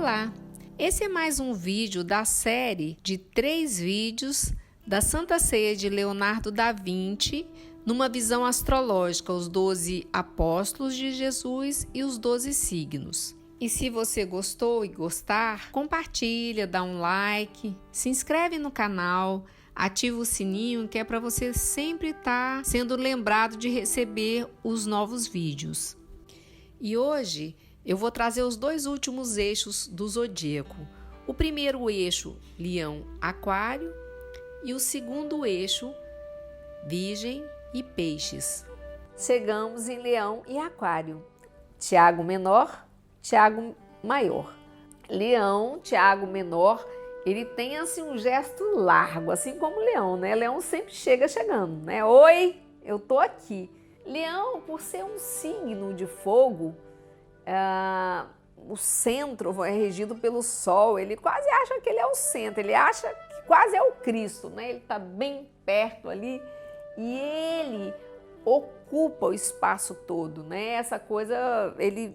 Olá! Esse é mais um vídeo da série de 3 vídeos da Santa Ceia de Leonardo da Vinci, numa visão astrológica, os 12 apóstolos de Jesus e os 12 signos. E se você gostou e gostar, compartilha, dá um like, se inscreve no canal, ativa o sininho que é para você sempre estar sendo lembrado de receber os novos vídeos. E hoje eu vou trazer os 2 últimos eixos do zodíaco. O primeiro eixo, Leão-Aquário, e o segundo eixo, Virgem e Peixes. Chegamos em Leão e Aquário. Tiago menor, Tiago maior. Leão, Tiago menor, ele tem assim um gesto largo, assim como Leão, né? Leão sempre chegando, né? Oi, eu tô aqui. Leão, por ser um signo de fogo, o centro é regido pelo Sol, ele quase acha que ele é o centro, ele acha que quase é o Cristo, né? Ele está bem perto ali e ele ocupa o espaço todo, né? Essa coisa, ele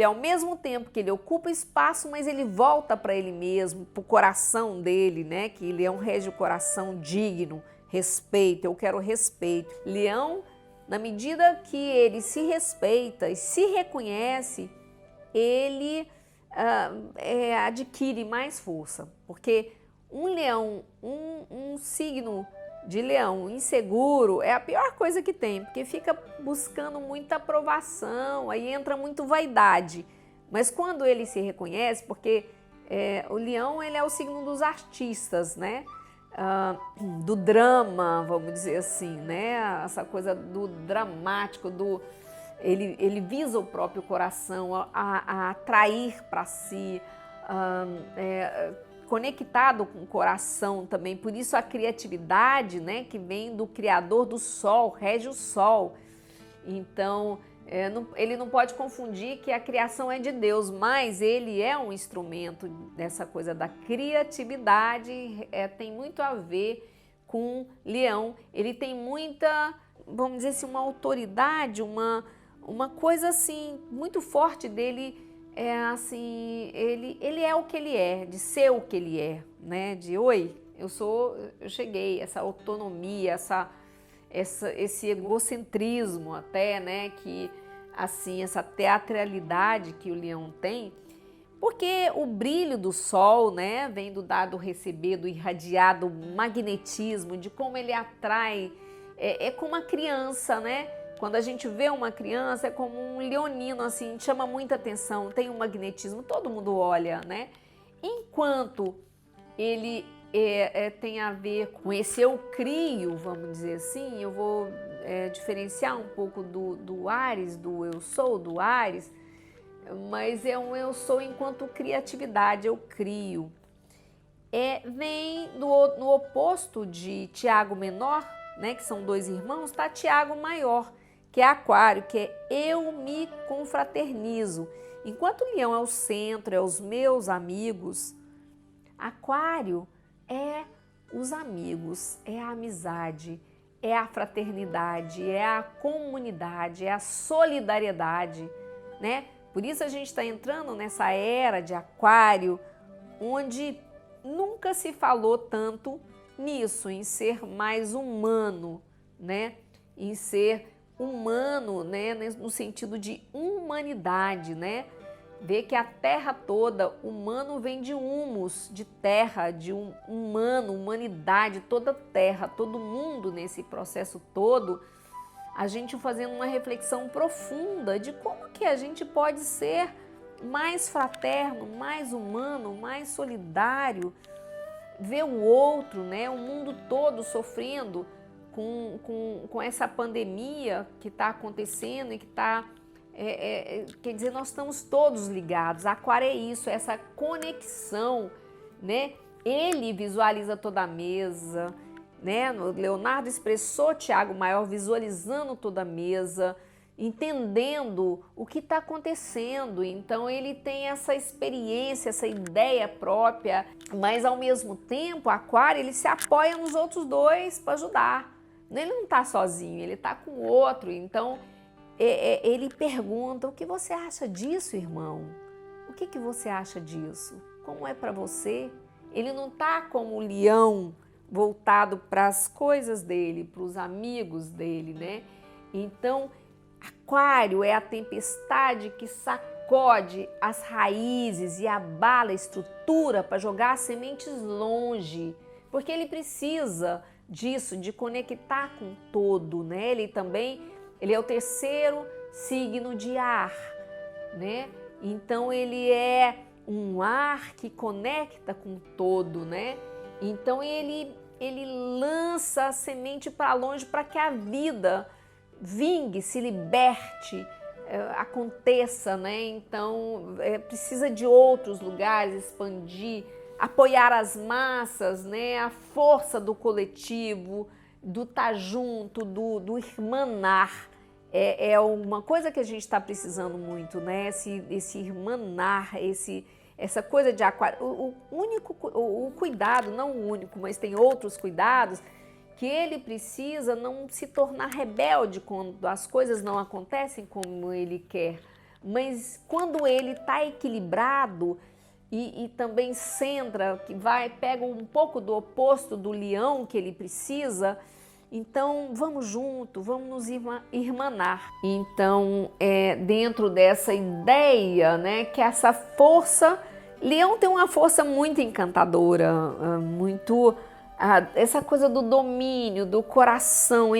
ao mesmo tempo que ele ocupa espaço, mas ele volta para ele mesmo, para o coração dele, né? Que Leão rege o coração digno, respeito, eu quero respeito. Leão, na medida que ele se respeita e se reconhece, ele adquire mais força. Porque um leão, um signo de leão inseguro é a pior coisa que tem, porque fica buscando muita aprovação, aí entra muito vaidade. Mas quando ele se reconhece, porque o leão ele é o signo dos artistas, né? Do drama, vamos dizer assim, né? Essa coisa do dramático, ele visa o próprio coração a atrair para si, conectado com o coração também. Por isso a criatividade, né? Que vem do Criador do Sol, rege o Sol. Então ele não pode confundir que a criação é de Deus, mas ele é um instrumento dessa coisa da criatividade, tem muito a ver com Leão. Ele tem muita, vamos dizer assim, uma autoridade, uma coisa assim, muito forte dele, assim, ele é o que ele é, de ser o que ele é, né? De oi, eu cheguei, essa autonomia, esse egocentrismo até, né, que assim, essa teatralidade que o leão tem, porque o brilho do sol, né, vem do dar, do receber, do irradiar, do magnetismo, de como ele atrai, é como uma criança, né? Quando a gente vê uma criança, é como um leonino, assim, chama muita atenção, tem um magnetismo, todo mundo olha, né? Enquanto ele tem a ver com esse eu crio, vamos dizer assim, eu vou diferenciar um pouco do Áries, do eu sou, do Áries, mas é um eu sou enquanto criatividade, eu crio. Vem no oposto de Tiago menor, né, que são 2 irmãos, está Tiago maior, que é Aquário, que é eu me confraternizo. Enquanto Leão é o centro, é os meus amigos, Aquário é os amigos, é a amizade, é a fraternidade, é a comunidade, é a solidariedade, né? Por isso a gente está entrando nessa era de Aquário, onde nunca se falou tanto nisso, em ser mais humano, né? Em ser humano, né? No sentido de humanidade, né? Ver que a terra toda, humano vem de humus, de terra, de humano, humanidade, toda terra, todo mundo nesse processo todo, a gente fazendo uma reflexão profunda de como que a gente pode ser mais fraterno, mais humano, mais solidário, ver o outro, né? O mundo todo sofrendo com essa pandemia que está acontecendo e que está... quer dizer, nós estamos todos ligados. Aquário é isso, essa conexão, né? Ele visualiza toda a mesa, né? Leonardo expressou Tiago maior visualizando toda a mesa, entendendo o que está acontecendo. Então ele tem essa experiência, essa ideia própria, mas ao mesmo tempo, Aquário, ele se apoia nos outros 2 para ajudar. Ele não está sozinho, ele está com o outro. Então ele pergunta: o que você acha disso, irmão? O que que você acha disso? Como é para você? Ele não está como o leão voltado para as coisas dele, para os amigos dele, né? Então, Aquário é a tempestade que sacode as raízes e abala a estrutura para jogar as sementes longe, porque ele precisa disso, de conectar com o todo, né? Ele é o terceiro signo de ar, né? Então ele é um ar que conecta com o todo, né? Então ele lança a semente para longe para que a vida vingue, se liberte, aconteça, né? Então precisa de outros lugares, expandir, apoiar as massas, né? A força do coletivo, do estar junto, do irmanar. É uma coisa que a gente está precisando muito, né? Esse irmanar, essa coisa de Aquário. O cuidado, não o único, mas tem outros cuidados, que ele precisa não se tornar rebelde quando as coisas não acontecem como ele quer. Mas quando ele está equilibrado e também centra, pega um pouco do oposto do leão que ele precisa, então vamos junto, vamos nos irmanar. Então, dentro dessa ideia, né, que essa força, leão tem uma força muito encantadora, muito... essa coisa do domínio, do coração,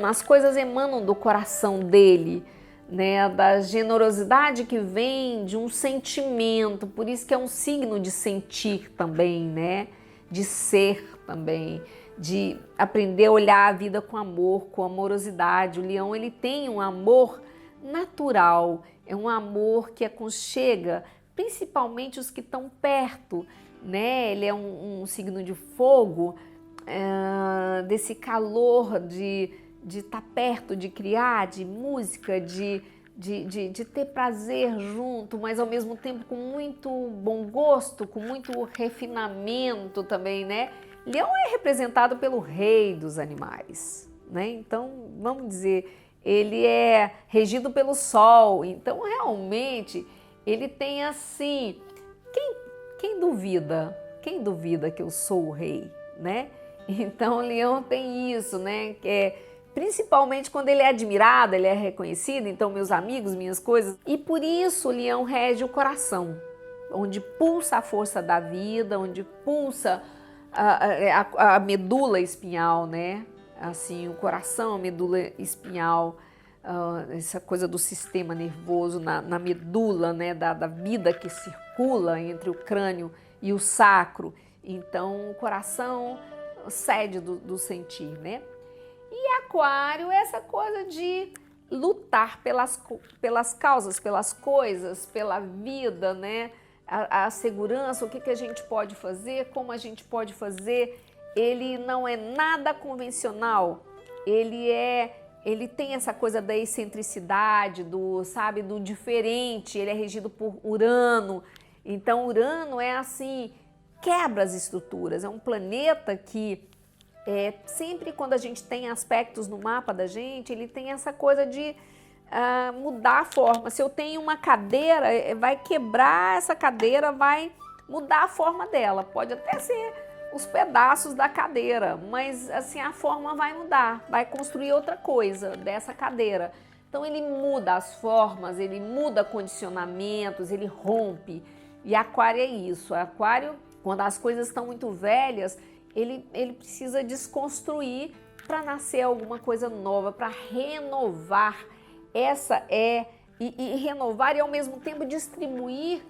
as coisas emanam do coração dele, né? Da generosidade que vem de um sentimento, por isso que é um signo de sentir também, né? De ser também, de aprender a olhar a vida com amor, com amorosidade. O leão, ele tem um amor natural, é um amor que aconchega, principalmente os que estão perto, né? Ele é um signo de fogo, desse calor de estar perto, de criar, de música, de ter prazer junto, mas ao mesmo tempo com muito bom gosto, com muito refinamento também, né? Leão é representado pelo rei dos animais, né? Então, vamos dizer, ele é regido pelo sol, então realmente ele tem assim... Quem duvida? Quem duvida que eu sou o rei, né? Então, o leão tem isso, né? Principalmente quando ele é admirado, ele é reconhecido, então meus amigos, minhas coisas. E por isso o leão rege o coração, onde pulsa a força da vida, onde pulsa a medula espinhal, né? Assim, o coração, a medula espinhal, essa coisa do sistema nervoso na medula, né? Da vida que circula entre o crânio e o sacro. Então, o coração sede do sentir, né? E Aquário é essa coisa de lutar pelas causas, pelas coisas, pela vida, né? A segurança, o que a gente pode fazer, como a gente pode fazer. Ele não é nada convencional, ele tem essa coisa da excentricidade, do diferente, ele é regido por Urano. Então, Urano é assim, quebra as estruturas, é um planeta que sempre quando a gente tem aspectos no mapa da gente, ele tem essa coisa de mudar a forma. Se eu tenho uma cadeira, vai quebrar essa cadeira, vai mudar a forma dela. Pode até ser os pedaços da cadeira, mas assim a forma vai mudar, vai construir outra coisa dessa cadeira. Então ele muda as formas, ele muda condicionamentos, ele rompe. E Aquário é isso. Aquário, quando as coisas estão muito velhas, ele precisa desconstruir para nascer alguma coisa nova, para renovar. E renovar e ao mesmo tempo distribuir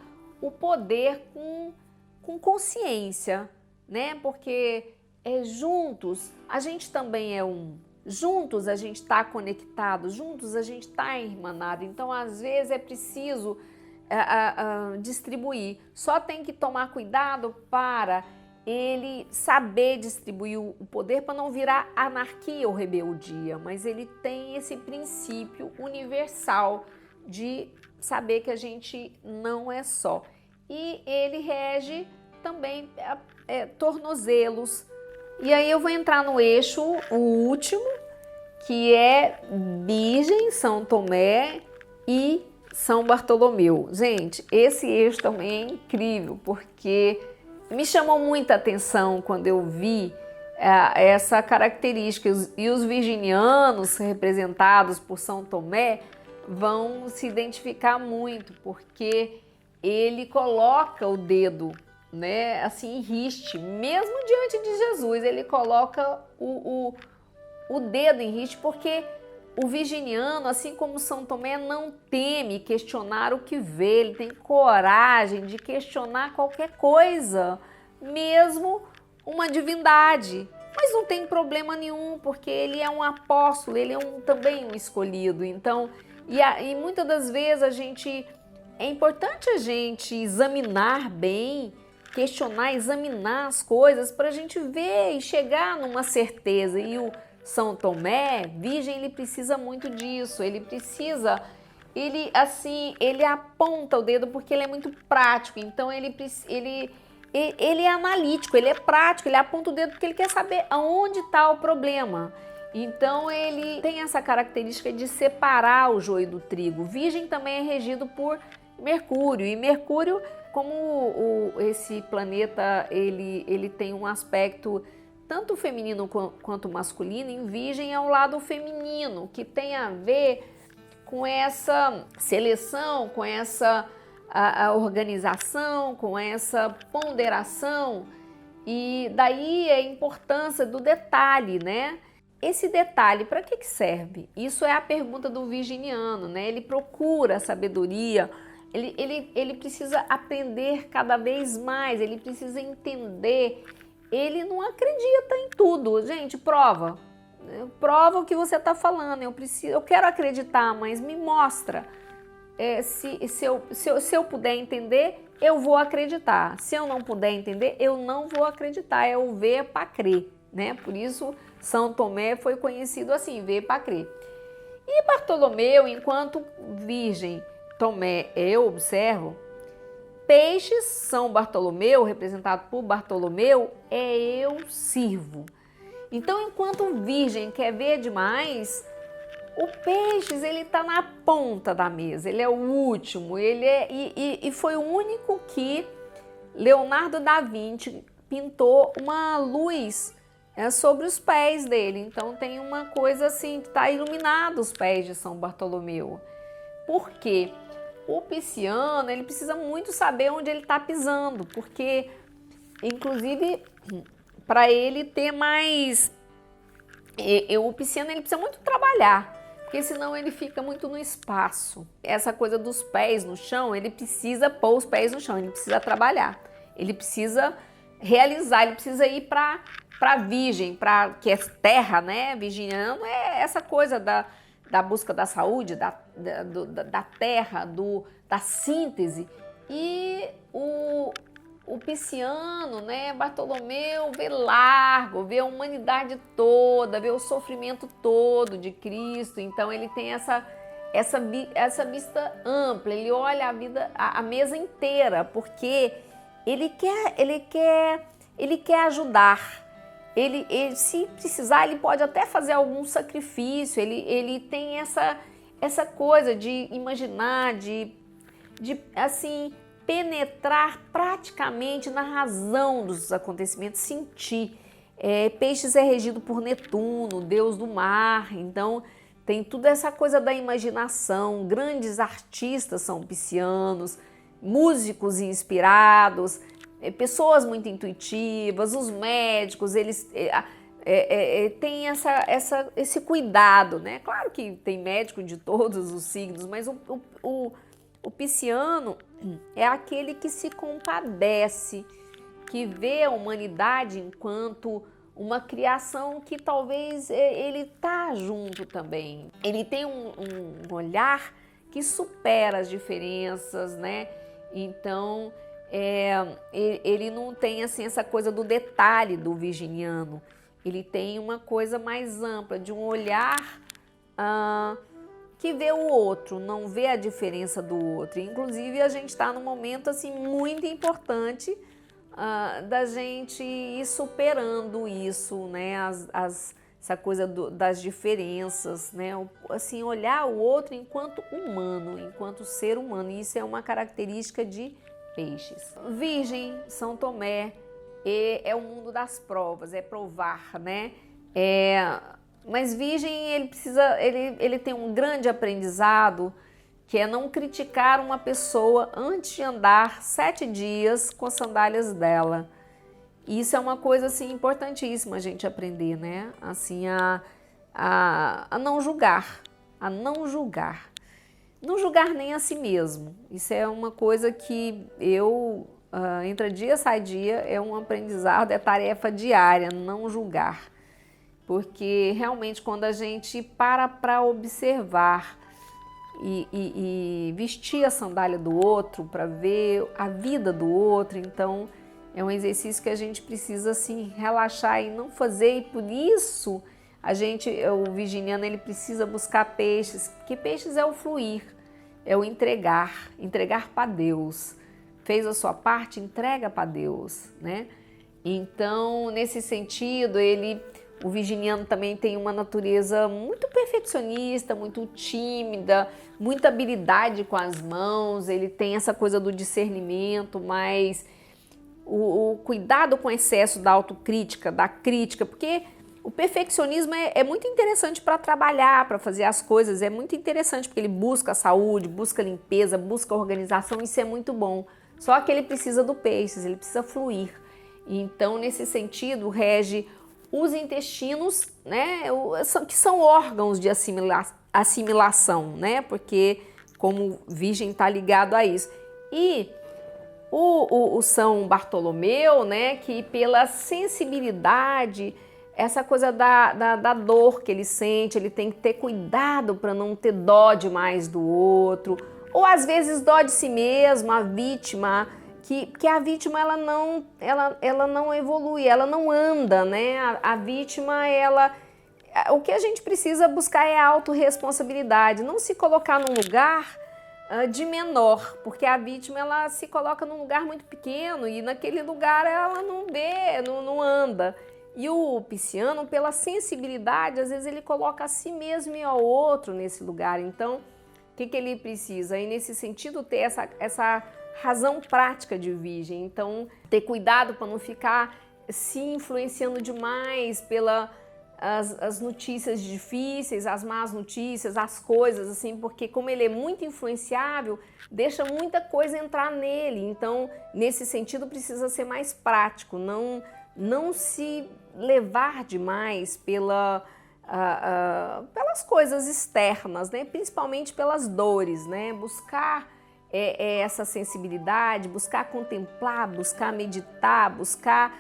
o poder com consciência, né? Porque juntos a gente também é um. Juntos a gente está conectado, juntos a gente está irmanado. Então, às vezes, é preciso distribuir. Só tem que tomar cuidado para ele saber distribuir o poder para não virar anarquia ou rebeldia, mas ele tem esse princípio universal de saber que a gente não é só. E ele rege também tornozelos. E aí eu vou entrar no eixo, o último, que é Virgem, São Tomé e São Bartolomeu. Gente, esse eixo também é incrível, porque me chamou muita atenção quando eu vi essa característica. E os virginianos, representados por São Tomé, vão se identificar muito, porque ele coloca o dedo, né, assim, em riste, mesmo diante de Jesus, ele coloca o dedo em riste, porque o virginiano, assim como São Tomé, não teme questionar o que vê, ele tem coragem de questionar qualquer coisa, mesmo uma divindade. Mas não tem problema nenhum, porque ele é um apóstolo, ele é também um escolhido. Então, e muitas das vezes é importante a gente examinar bem, questionar, examinar as coisas para a gente ver e chegar numa certeza. E o São Tomé, virgem, ele precisa muito disso, ele aponta o dedo porque ele é muito prático, então ele é analítico, ele é prático, ele aponta o dedo porque ele quer saber aonde está o problema. Então ele tem essa característica de separar o joio do trigo. Virgem também é regido por Mercúrio, e Mercúrio, como esse planeta, ele tem um aspecto tanto feminino quanto masculino. Em Virgem é o lado feminino, que tem a ver com essa seleção, com essa a organização, com essa ponderação, e daí a importância do detalhe, né? Esse detalhe, para que serve? Isso é a pergunta do virginiano, né? Ele procura sabedoria, ele precisa aprender cada vez mais, ele precisa entender. Ele não acredita em tudo. Gente, prova o que você está falando. Eu quero acreditar, mas me mostra. Se eu puder entender, eu vou acreditar. Se eu não puder entender, eu não vou acreditar. É o ver para crer, né? Por isso São Tomé foi conhecido assim, ver para crer. E Bartolomeu, enquanto virgem, Tomé, eu observo. Peixes, São Bartolomeu, representado por Bartolomeu, é eu sirvo. Então, enquanto virgem quer ver demais, o Peixes, ele está na ponta da mesa, ele é o último, e foi o único que Leonardo da Vinci pintou uma luz sobre os pés dele. Então tem uma coisa assim, que está iluminado os pés de São Bartolomeu. Por quê? O pisciano, ele precisa muito saber onde ele está pisando, porque, inclusive, para ele ter mais... O pisciano, ele precisa muito trabalhar, porque senão ele fica muito no espaço. Essa coisa dos pés no chão, ele precisa pôr os pés no chão, ele precisa trabalhar, ele precisa realizar, ele precisa ir para virgem, que é terra, né? Virginiano é essa coisa da busca da saúde, da terra, da síntese. E o pisciano, né, Bartolomeu, vê largo, vê a humanidade toda, vê o sofrimento todo de Cristo. Então ele tem essa vista ampla, ele olha a vida, a mesa inteira, porque ele quer ajudar. Ele, se precisar, ele pode até fazer algum sacrifício. Ele tem essa coisa de imaginar, de assim, penetrar praticamente na razão dos acontecimentos, sentir. Peixes é regido por Netuno, deus do mar, então tem toda essa coisa da imaginação. Grandes artistas são piscianos, músicos inspirados, pessoas muito intuitivas, os médicos, eles têm esse cuidado, né? Claro que tem médico de todos os signos, mas o pisciano é aquele que se compadece, que vê a humanidade enquanto uma criação que talvez ele está junto também. Ele tem um olhar que supera as diferenças, né? Então, ele não tem assim essa coisa do detalhe do virginiano. Ele tem uma coisa mais ampla, de um olhar que vê o outro, não vê a diferença do outro. Inclusive, a gente está num momento assim muito importante da gente ir superando isso, né? As essa coisa das diferenças, né? Assim, olhar o outro enquanto humano, enquanto ser humano. E isso é uma característica de peixes. Virgem, São Tomé, é o mundo das provas, é provar, né? Mas Virgem, ele tem um grande aprendizado, que é não criticar uma pessoa antes de andar 7 dias com as sandálias dela. Isso é uma coisa assim importantíssima a gente aprender, né? Assim, a não julgar, a não julgar. Não julgar nem a si mesmo. Isso é uma coisa que entra dia, sai dia, é um aprendizado, é tarefa diária, não julgar. Porque realmente quando a gente para observar e vestir a sandália do outro, para ver a vida do outro, então é um exercício que a gente precisa assim relaxar e não fazer, e por isso o virginiano ele precisa buscar peixes, porque peixes é o fluir, é o entregar para Deus. Fez a sua parte, entrega para Deus, né? Então, nesse sentido, o virginiano também tem uma natureza muito perfeccionista, muito tímida, muita habilidade com as mãos, ele tem essa coisa do discernimento, mas o cuidado com o excesso da autocrítica, da crítica, porque o perfeccionismo é muito interessante para trabalhar, para fazer as coisas, é muito interessante porque ele busca a saúde, busca a limpeza, busca a organização, isso é muito bom. Só que ele precisa do peixes, ele precisa fluir. Então, nesse sentido, rege os intestinos, né, que são órgãos de assimilação, né, porque como virgem está ligado a isso. E o São Bartolomeu, né, que pela sensibilidade, essa coisa da dor que ele sente, ele tem que ter cuidado para não ter dó demais do outro, ou às vezes dó de si mesmo, a vítima, que a vítima ela não evolui, ela não anda, né? A vítima, o que a gente precisa buscar é a autorresponsabilidade, não se colocar num lugar de menor, porque a vítima ela se coloca num lugar muito pequeno e naquele lugar ela não vê, não anda. E o pisciano, pela sensibilidade, às vezes ele coloca a si mesmo e ao outro nesse lugar. Então, o que ele precisa? E nesse sentido, ter essa razão prática de virgem. Então, ter cuidado para não ficar se influenciando demais as notícias difíceis, as más notícias, as coisas, assim, porque como ele é muito influenciável, deixa muita coisa entrar nele. Então, nesse sentido, precisa ser mais prático, não se levar demais pelas coisas externas, né? Principalmente pelas dores, né? Buscar essa sensibilidade, buscar contemplar, buscar meditar, buscar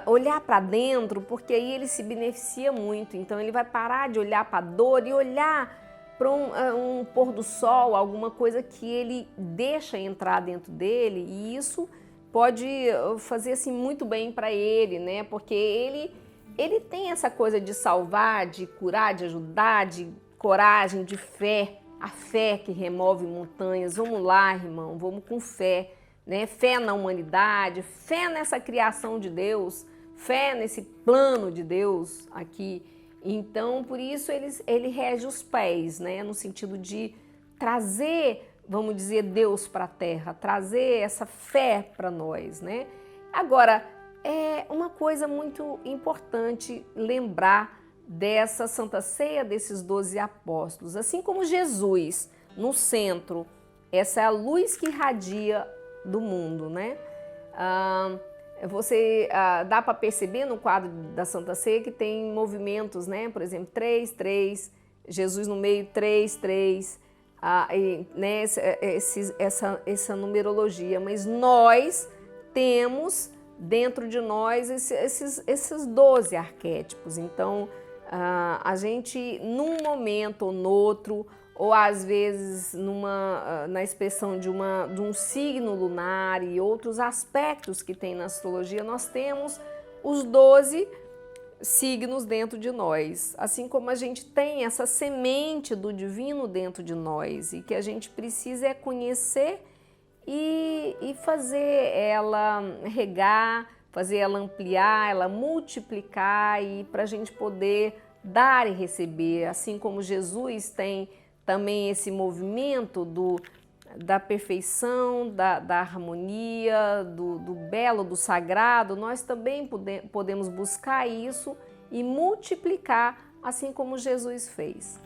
olhar para dentro, porque aí ele se beneficia muito. Então ele vai parar de olhar para a dor e olhar para um pôr do sol, alguma coisa que ele deixa entrar dentro dele, e isso pode fazer assim muito bem para ele, né? Porque ele tem essa coisa de salvar, de curar, de ajudar, de coragem, de fé, a fé que remove montanhas. Vamos lá, irmão, vamos com fé, né? Fé na humanidade, fé nessa criação de Deus, fé nesse plano de Deus aqui. Então, por isso ele rege os pés, né? No sentido de trazer, vamos dizer, Deus para a terra, trazer essa fé para nós, né? Agora, é uma coisa muito importante lembrar dessa Santa Ceia desses 12 apóstolos. Assim como Jesus, no centro, essa é a luz que irradia do mundo, né? Dá para perceber no quadro da Santa Ceia que tem movimentos, né? Por exemplo, 3, 3, Jesus no meio, 3, 3, né? essa numerologia. Mas nós temos dentro de nós esses 12 arquétipos. Então, a gente, num momento ou no outro, ou às vezes na expressão de um signo lunar e outros aspectos que tem na astrologia, nós temos os 12 signos dentro de nós, assim como a gente tem essa semente do divino dentro de nós, e que a gente precisa conhecer e fazer ela regar, fazer ela ampliar, ela multiplicar, e para a gente poder dar e receber, assim como Jesus tem também esse movimento da perfeição, da harmonia, do belo, do sagrado, nós também podemos buscar isso e multiplicar, assim como Jesus fez.